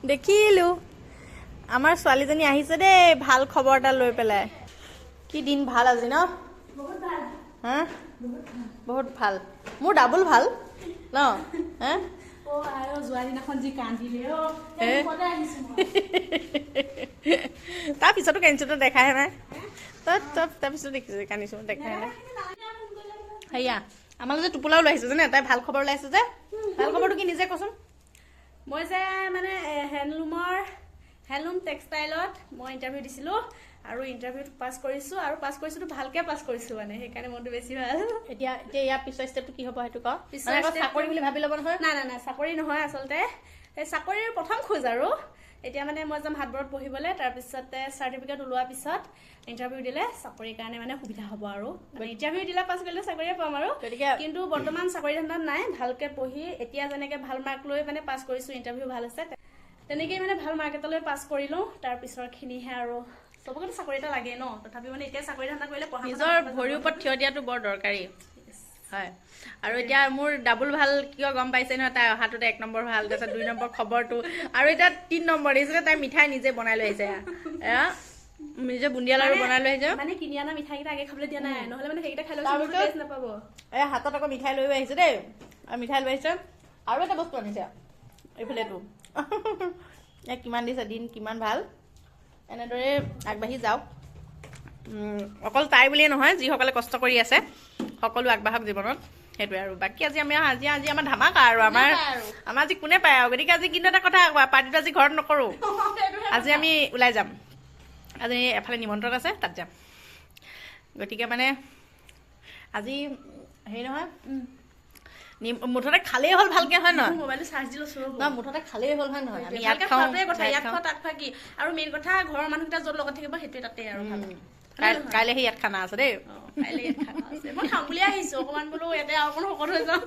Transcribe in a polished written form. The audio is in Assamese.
দেখিলো আমাৰ ছোৱালীজনী আহিছে দেই ভাল খবৰ এটা লৈ পেলাই কি দিন ভাল আজি ন বহুত ভাল হা বহুত ভাল মোৰ ডাবল ভাল ন হা ও আৰু জোৱাদিনাখন যি কান্দিলে ও পদে আহিছো তাৰ পিছতো কান্দিছো দেখাই নাই তাৰ পিছত দেখিছো কান্দিছো দেখাই নাই সেয়া আমালৈ যে টোপোলাও লৈ আহিছে জানে তাই ভাল খবৰ লৈ আহিছে যে ভাল খবৰটো কি নিজে কচোন মই যে মানে হেণ্ডলুম টেক্সটাইলত মই ইণ্টাৰভিউ দিছিলোঁ আৰু ইণ্টাৰভিউত পাছ কৰিছোঁ আৰু পাছ কৰিছোঁতো ভালকৈ পাছ কৰিছোঁ মানে সেইকাৰণে মনটো বেছি ভাল এতিয়া ইয়াৰ পিছৰ ষ্টেপটো কি হ'ব সেইটো ক পিছৰ চাকৰি বুলি ভাবি ল'ব নহয় নাই চাকৰি নহয় আচলতে সেই চাকৰিৰ প্ৰথম খোজ আৰু এতিয়া মানে মই যাম হাতবোৰত পঢ়িবলৈ তাৰপিছতে চাৰ্টিফিকেট ওলোৱাৰ পিছত ইণ্টাৰভিউ দিলে চাকৰিৰ কাৰণে মানে সুবিধা হ'ব আৰু ইণ্টাৰভিউ দিলে পাছ কৰিলে চাকৰিয়ে পাম আৰু কিন্তু বৰ্তমান চাকৰি ধান্দাত নাই ভালকৈ পঢ়ি এতিয়া যেনেকৈ ভাল মাৰ্ক লৈ মানে পাছ কৰিছোঁ ইণ্টাৰভিউ ভাল হৈছে তেনেকেই মানে ভাল মাৰ্ক এটা লৈ পাছ কৰি লওঁ তাৰপিছৰখিনিহে আৰু চবকেতো চাকৰি এটা লাগে ন তথাপি মানে এতিয়া চাকৰি ধান্দা কৰিলে নিজৰ ভৰিৰ ওপৰত থিয় দিয়াটো বৰ দৰকাৰী হয় আৰু এতিয়া মোৰ ডাবল ভাল কিয় গম পাইছে নহয় তাই অহাটোতে 1 নম্বৰ ভাল তাৰপিছত 2 নম্বৰ খবৰটো আৰু এতিয়া 3 নম্বৰ দিছিলে তাই মিঠাই নিজে বনাই লৈ আহিছে নিজে বুন্দিয়া লাড়ু বনাই লৈ আহিছে মানে কিনি অনা মিঠাইকেইটা আগে খাবলৈ দিয়া নাই নহ'লে মানে সেইকেইটা খাই লৈ টেষ্ট নাপাব এই হাতত আকৌ মিঠাই লৈ আহিছে দেই আৰু মিঠাই লৈ আহিছে আৰু এটা বস্তু আনিছে এইফালেতো কিমান দিছে দিন কিমান ভাল এনেদৰে আগবাঢ়ি যাওক অকল তাই বুলিয়ে নহয় যিসকলে কষ্ট কৰি আছে সকলো আগবাঢ়ক জীৱনত সেইটোৱে আৰু বাকী আজি আমাৰ ধামাকা আৰু আমাৰ আজি কোনে পায় আৰু গতিকে আজি কিন্তু এটা কথা পাৰ্টিটো আজি ঘৰত নকৰোঁ আজি আমি ওলাই যাম আজি এফালে নিমন্ত্ৰণ আছে তাত যাম গতিকে মানে আজি হেৰি নহয় মুঠতে খালেই হ'ল ভালকে হয় নহয় মোবাইলটো চাৰ্জ দি লৈছোঁ মুঠতে খালেই হ'ল হয় নহয় আমি ইয়াত খাওঁ কথা ইয়াত খাওঁ তাত খোৱা কি আৰু মেইন কথা ঘৰৰ মানুহকেইটা য'ত লগত থাকিব সেইটোৱে তাতে আৰু কাইলৈ সেই ইয়াত খানা আছে দেই কাইলৈ ইয়াত খানা আছে মই খাম বুলিয়ে আহিছোঁ অকণমান বোলো ইয়াতে অকণমান শকত হৈ যাওঁ